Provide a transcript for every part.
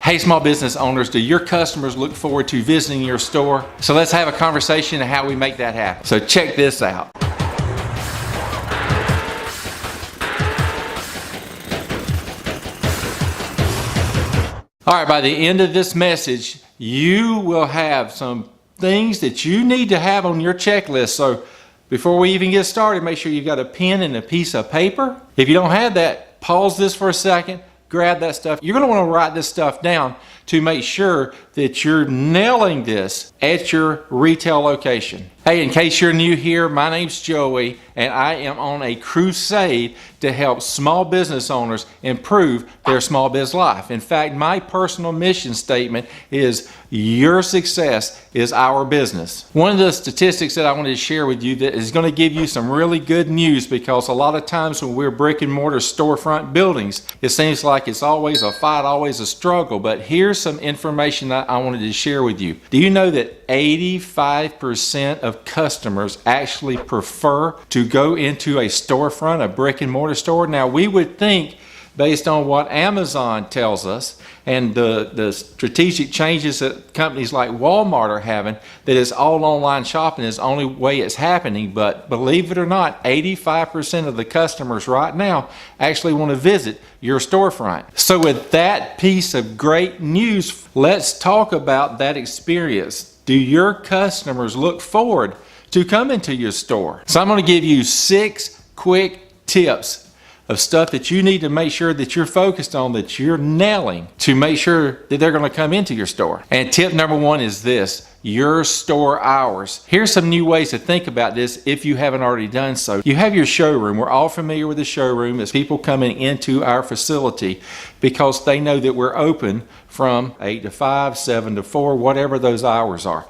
Hey, small business owners, do your customers look forward to visiting your store? So let's have a conversation on how we make that happen. So check this out. All right, by the end of this message, you will have some things that you need to have on your checklist. So before we even get started, make sure you've got a pen and a piece of paper. If you don't have that, pause this for a second, grab that stuff. You're going to want to write this stuff down to make sure that you're nailing this at your retail location. Hey, in case you're new here, my name's Joey, and I am on a crusade to help small business owners improve their small biz life. In fact, my personal mission statement is your success is our business. One of the statistics that I wanted to share with you that is going to give you some really good news, because a lot of times when we're brick and mortar storefront buildings, it seems like it's always a fight, always a struggle. But here's some information that I wanted to share with you. Do you know that 85% of customers actually prefer to go into a storefront, a brick and mortar store? Now, we would think, based on what Amazon tells us and the strategic changes that companies like Walmart are having, that it's all online shopping is the only way it's happening. But believe it or not, 85% of the customers right now actually want to visit your storefront. So with that piece of great news, let's talk about that experience. Do your customers look forward to coming to your store? So I'm going to give you 6 quick tips of stuff that you need to make sure that you're focused on, that you're nailing, to make sure that they're going to come into your store. And tip number 1 is this: your store hours. Here's some new ways to think about this if you haven't already done so. You have your showroom. We're all familiar with the showroom as people coming into our facility because they know that we're open from 8 to 5, 7 to 4, whatever those hours are.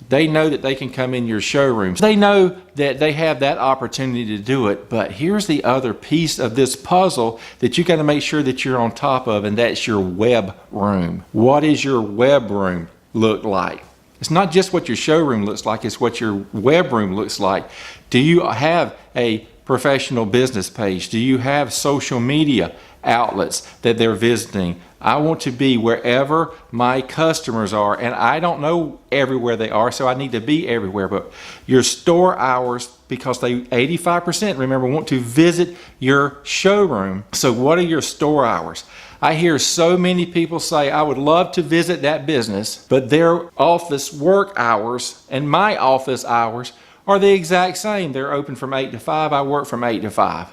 They know that they can come in your showrooms. They know that they have that opportunity to do it. But here's the other piece of this puzzle that you got to make sure that you're on top of, and that's your web room. What does your web room look like? It's not just what your showroom looks like, it's what your web room looks like. Do you have a professional business page? Do you have social media outlets that they're visiting? I want to be wherever my customers are, and I don't know everywhere they are, so I need to be everywhere. But your store hours, because they 85%, remember, want to visit your showroom. So what are your store hours? I hear so many people say, I would love to visit that business, but their office work hours and my office hours are the exact same. They're open from 8 to 5. I work from 8 to 5.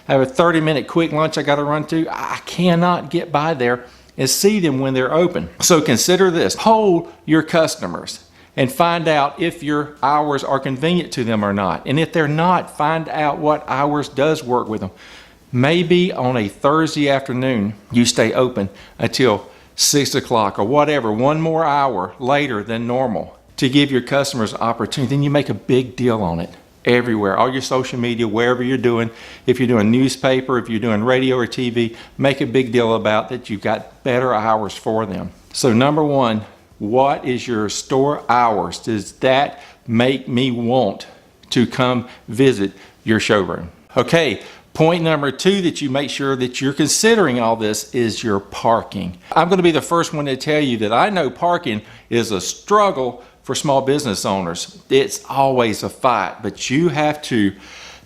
I have a 30-minute quick lunch I got to run to. I cannot get by there and see them when they're open. So consider this: poll your customers and find out if your hours are convenient to them or not. And if they're not, find out what hours does work with them. Maybe on a Thursday afternoon, you stay open until 6 o'clock or whatever, one more hour later than normal, to give your customers an opportunity. Then you make a big deal on it everywhere, all your social media, wherever you're doing. If you're doing newspaper, if you're doing radio or TV, make a big deal about that you've got better hours for them. So number 1, what is your store hours? Does that make me want to come visit your showroom? Okay, point number 2 that you make sure that you're considering all this is your parking. I'm going to be the first one to tell you that I know parking is a struggle for small business owners. It's always a fight, but you have to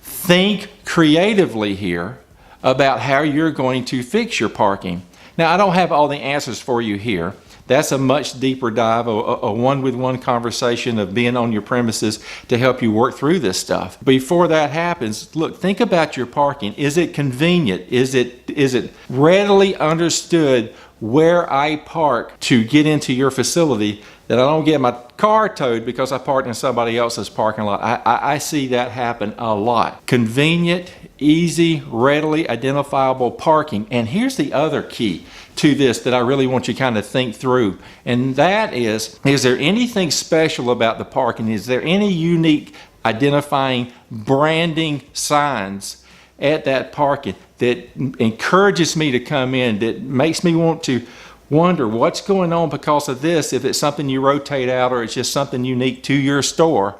think creatively here about how you're going to fix your parking. Now, I don't have all the answers for you here. That's a much deeper dive, a one-with-one conversation of being on your premises to help you work through this stuff. Before that happens, look, think about your parking. Is it convenient? Is it readily understood where I park to get into your facility, that I don't get my car towed because I parked in somebody else's parking lot? I see that happen a lot. Convenient, easy, readily identifiable parking. And here's the other key to this that I really want you to kind of think through. And that is there anything special about the parking? Is there any unique identifying branding signs at that parking that encourages me to come in, that makes me want to wonder what's going on because of this, if it's something you rotate out or it's just something unique to your store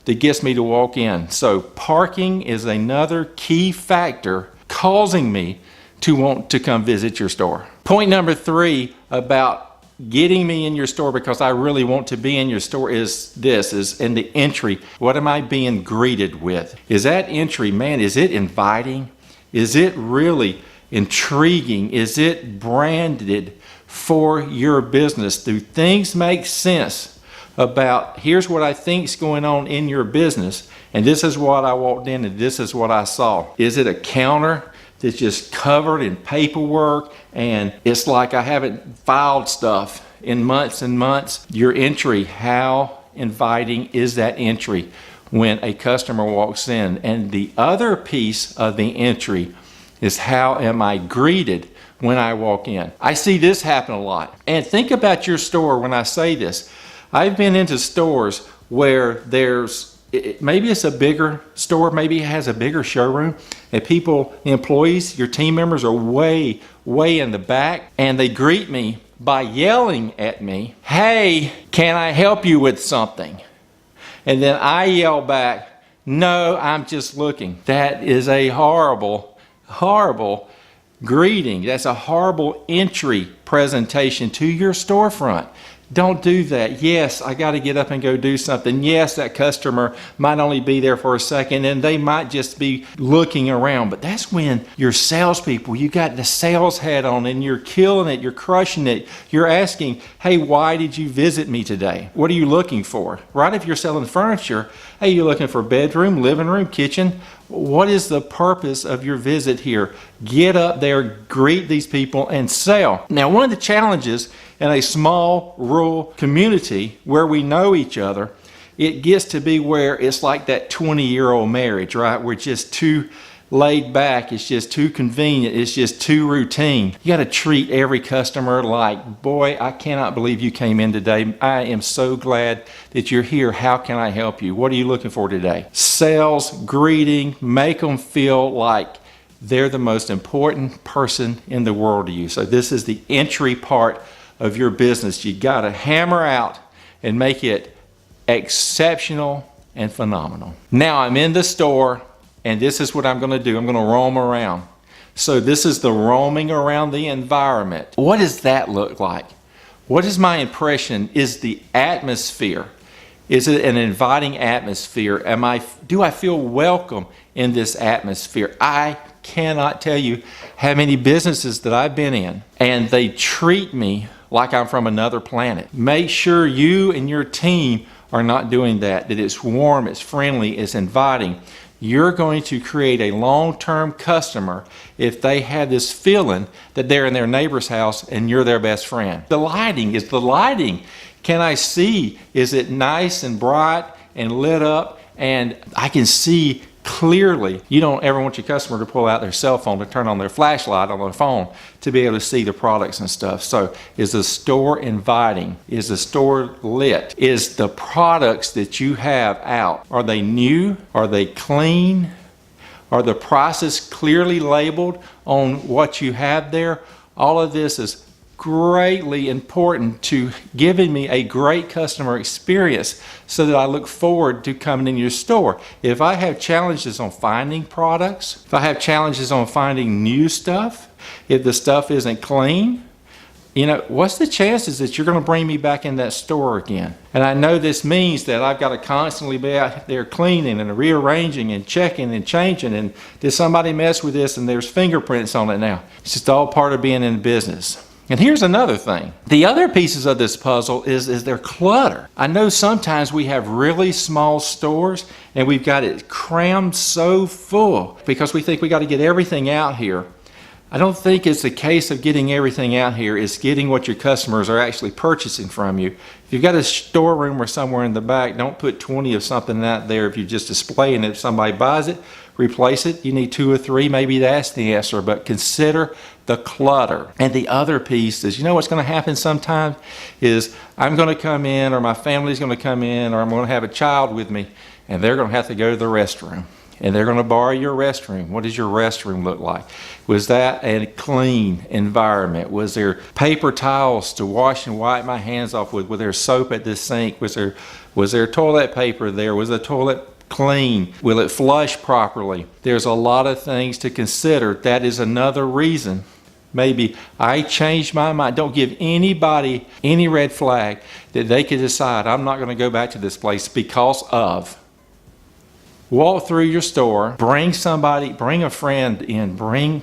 that gets me to walk in? So parking is another key factor causing me to want to come visit your store. Point number 3 about getting me in your store because I really want to be in your store is in the entry. What am I being greeted with? Is that entry, man, is it inviting? Is it really intriguing? Is it branded for your business? Do things make sense about, here's what I think is going on in your business, and this is what I walked in and this is what I saw? Is it a counter that's just covered in paperwork and it's like I haven't filed stuff in months and months? Your entry, how inviting is that entry when a customer walks in? And the other piece of the entry is, how am I greeted when I walk in? I see this happen a lot. And think about your store when I say this. I've been into stores where maybe it's a bigger store, maybe it has a bigger showroom, and people, the employees, your team members are way in the back, and they greet me by yelling at me, "Hey, can I help you with something?" And then I yell back, "No, I'm just looking." That is a horrible greeting. That's a horrible entry presentation to your storefront. Don't do that. Yes, I got to get up and go do something. Yes, that customer might only be there for a second and they might just be looking around. But that's when your salespeople, you got the sales hat on and you're killing it, you're crushing it. You're asking, "Hey, why did you visit me today? What are you looking for?" Right? If you're selling furniture, hey, you're looking for bedroom, living room, kitchen. What is the purpose of your visit here? Get up there, greet these people, and sell. Now, one of the challenges in a small rural community where we know each other, it gets to be where it's like that 20-year-old marriage, right? We're just too laid back, it's just too convenient, it's just too routine. You got to treat every customer like, "Boy, I cannot believe you came in today. I am so glad that you're here. How can I help you? What are you looking for today?" Sales, greeting, make them feel like they're the most important person in the world to you. So this is the entry part of your business. You got to hammer out and make it exceptional and phenomenal. Now I'm in the store, and this is what I'm going to do. I'm going to roam around. So this is the roaming around the environment. What does that look like? What is my impression? Is the atmosphere? Is it an inviting atmosphere? Do I feel welcome in this atmosphere? I cannot tell you how many businesses that I've been in, and they treat me like I'm from another planet. Make sure you and your team are not doing that, that it's warm, it's friendly, it's inviting. You're going to create a long-term customer if they have this feeling that they're in their neighbor's house and you're their best friend. The lighting, can I see, is it nice and bright and lit up and I can see clearly? You don't ever want your customer to pull out their cell phone to turn on their flashlight on their phone to be able to see the products and stuff. So is the store inviting? Is the store lit? Is the products that you have out, are they new? Are they clean? Are the prices clearly labeled on what you have there? All of this is greatly important to giving me a great customer experience so that I look forward to coming in your store. If I have challenges on finding products, if I have challenges on finding new stuff, if the stuff isn't clean, what's the chances that you're going to bring me back in that store again? And I know this means that I've got to constantly be out there cleaning and rearranging and checking and changing, and did somebody mess with this and there's fingerprints on it now. It's just all part of being in business. And here's another thing. The other pieces of this puzzle is their clutter. I know sometimes we have really small stores and we've got it crammed so full because we think we got to get everything out here. I don't think it's a case of getting everything out here. It's getting what your customers are actually purchasing from you. If you've got a storeroom or somewhere in the back, don't put 20 of something out there if you're just displaying it. If somebody buys it, replace it. You need 2 or 3, maybe that's the answer, but consider the clutter. And the other piece is, what's going to happen sometimes is I'm going to come in, or my family's going to come in, or I'm going to have a child with me, and they're going to have to go to the restroom. And they're going to borrow your restroom. What does your restroom look like? Was that a clean environment? Was there paper towels to wash and wipe my hands off with? Was there soap at the sink? Was there toilet paper there? Was the toilet clean? Will it flush properly? There's a lot of things to consider. That is another reason maybe I changed my mind. Don't give anybody any red flag that they could decide, I'm not going to go back to this place because of. Walk through your store, bring somebody, bring a friend in, bring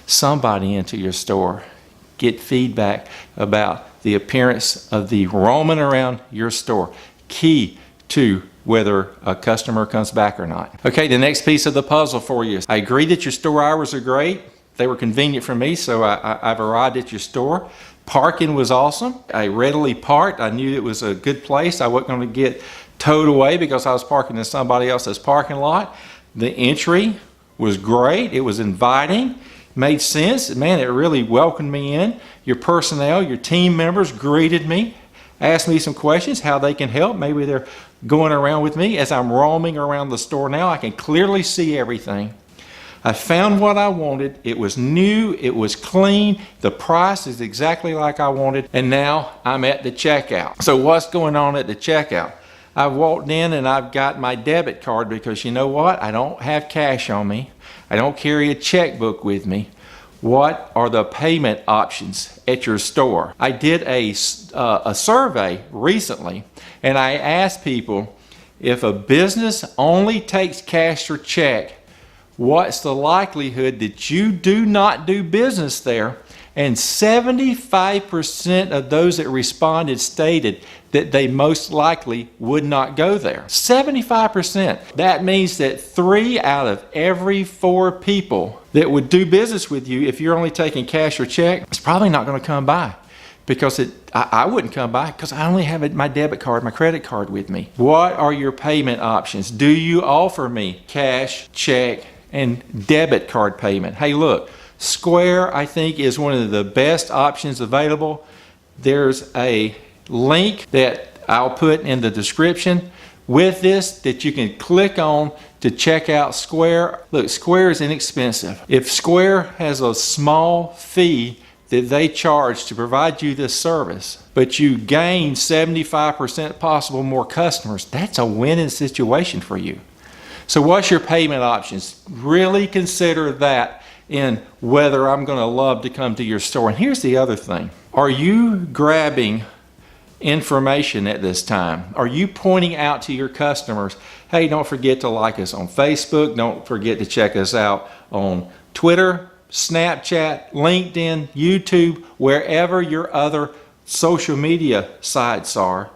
somebody into your store. Get feedback about the appearance of the roaming around your store. Key to whether a customer comes back or not. Okay, the next piece of the puzzle for you. I agree that your store hours are great. They were convenient for me, so I've arrived at your store. Parking was awesome. I readily parked. I knew it was a good place. I wasn't going to get towed away because I was parking in somebody else's parking lot. The entry was great. It was inviting. Made sense. Man, it really welcomed me in. Your personnel, your team members greeted me, asked me some questions, how they can help. Maybe they're going around with me. As I'm roaming around the store now, I can clearly see everything. I found what I wanted. It was new, it was clean, the price is exactly like I wanted, and now I'm at the checkout. So what's going on at the checkout? I walked in and I've got my debit card because you know what? I don't have cash on me. I don't carry a checkbook with me. What are the payment options at your store? I did a survey recently, and I asked people, if a business only takes cash or check, what's the likelihood that you do not do business there? And 75% of those that responded stated that they most likely would not go there. 75%. That means that 3 out of every 4 people that would do business with you, if you're only taking cash or check, it's probably not going to come by. Because I wouldn't come by because I only have my debit card, my credit card with me. What are your payment options? Do you offer me cash, check, and debit card payment? Hey, look, Square, I think, is one of the best options available. There's a link that I'll put in the description with this that you can click on to check out Square. Look, Square is inexpensive. If Square has a small fee that they charge to provide you this service, but you gain 75% possible more customers, that's a winning situation for you. So what's your payment options? Really consider that in whether I'm going to love to come to your store. And here's the other thing. Are you grabbing information at this time? Are you pointing out to your customers, hey, don't forget to like us on Facebook, don't forget to check us out on Twitter, Snapchat, LinkedIn, YouTube, wherever your other social media sites are?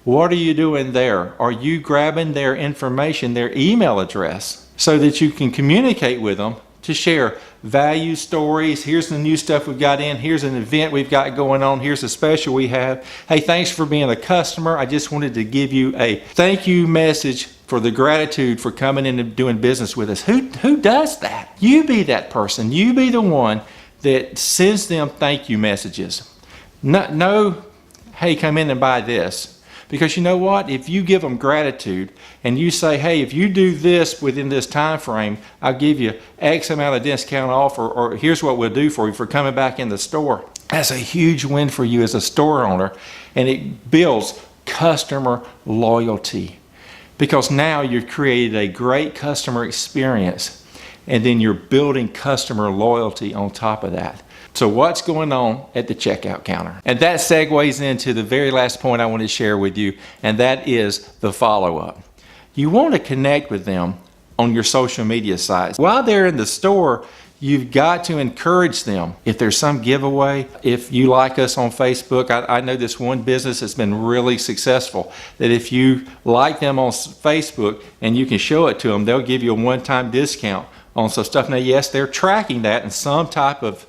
What are you doing there? Are you grabbing their information, their email address, so that you can communicate with them to share value stories? Here's the new stuff we've got in. Here's an event we've got going on. Here's a special we have. Hey, thanks for being a customer. I just wanted to give you a thank you message for the gratitude for coming in and doing business with us. Who does that? You be that person. You be the one that sends them thank you messages. No, hey, come in and buy this. Because you know what? If you give them gratitude and you say, hey, if you do this within this time frame, I'll give you X amount of discount off, or here's what we'll do for you for coming back in the store. That's a huge win for you as a store owner, and it builds customer loyalty. Because now you've created a great customer experience, and then you're building customer loyalty on top of that. So what's going on at the checkout counter? And that segues into the very last point I want to share with you, and that is the follow-up. You want to connect with them on your social media sites. While they're in the store, you've got to encourage them. If there's some giveaway, if you like us on Facebook, I know this one business that's been really successful, that if you like them on Facebook and you can show it to them, they'll give you a one-time discount on some stuff. Now, yes, they're tracking that in some type of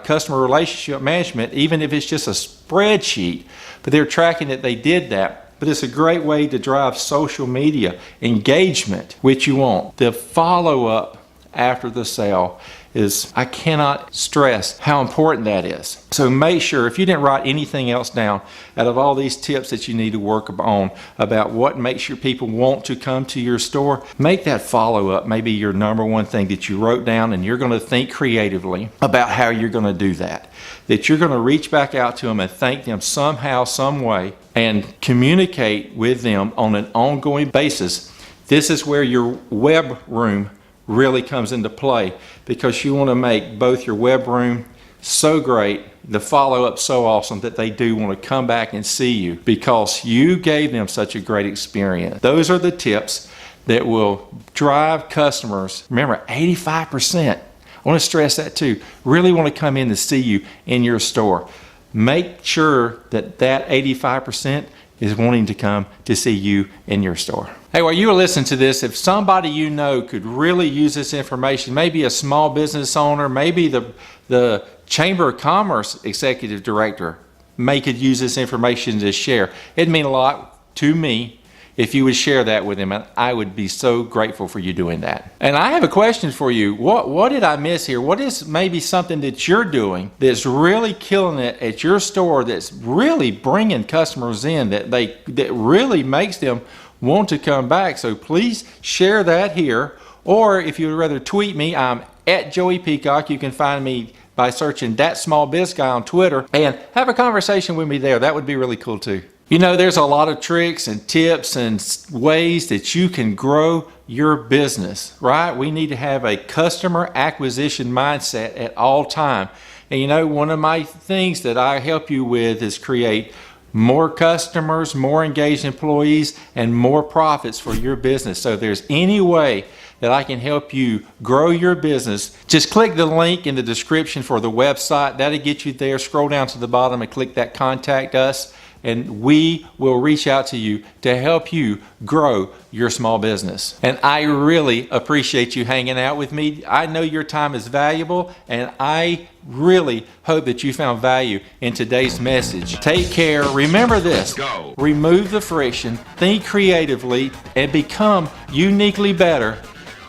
customer relationship management, even if it's just a spreadsheet, but they're tracking that they did that. But it's a great way to drive social media engagement, which you want. The follow-up after the sale is, I cannot stress how important that is. So make sure, if you didn't write anything else down, out of all these tips that you need to work on about what makes your people want to come to your store, make that follow-up maybe your number one thing that you wrote down, and you're going to think creatively about how you're going to do that. That you're going to reach back out to them and thank them somehow, some way, and communicate with them on an ongoing basis. This is where your web room really comes into play, because you want to make both your web room so great, the follow-up so awesome that they do want to come back and see you because you gave them such a great experience. Those are the tips that will drive customers. Remember, 85%, I want to stress that too, really want to come in to see you in your store. Make sure that that 85% is wanting to come to see you in your store. Hey, while you were listening to this, if somebody you know could really use this information, maybe a small business owner, maybe the Chamber of Commerce Executive Director could use this information to share. It'd mean a lot to me if you would share that with him, and I would be so grateful for you doing that. And I have a question for you. What did I miss here? What is maybe something that you're doing that's really killing it at your store, that's really bringing customers in, that really makes them want to come back? So please share that here, or if you would rather tweet me, I'm at Joey Peacock. You can find me by searching That Small Biz Guy on Twitter, and have a conversation with me there. That would be really cool too. You know, there's a lot of tricks and tips and ways that you can grow your business, right? We need to have a customer acquisition mindset at all time. And you know, one of my things that I help you with is create more customers, more engaged employees, and more profits for your business. So if there's any way that I can help you grow your business, just click the link in the description for the website. That'll get you there. Scroll down to the bottom and click that Contact Us, and we will reach out to you to help you grow your small business. And I really appreciate you hanging out with me. I know your time is valuable, and I really hope that you found value in today's message. Take care. Remember this. Remove the friction, think creatively, and become uniquely better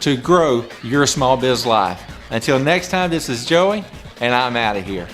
to grow your small biz life. Until next time, this is Joey, and I'm out of here.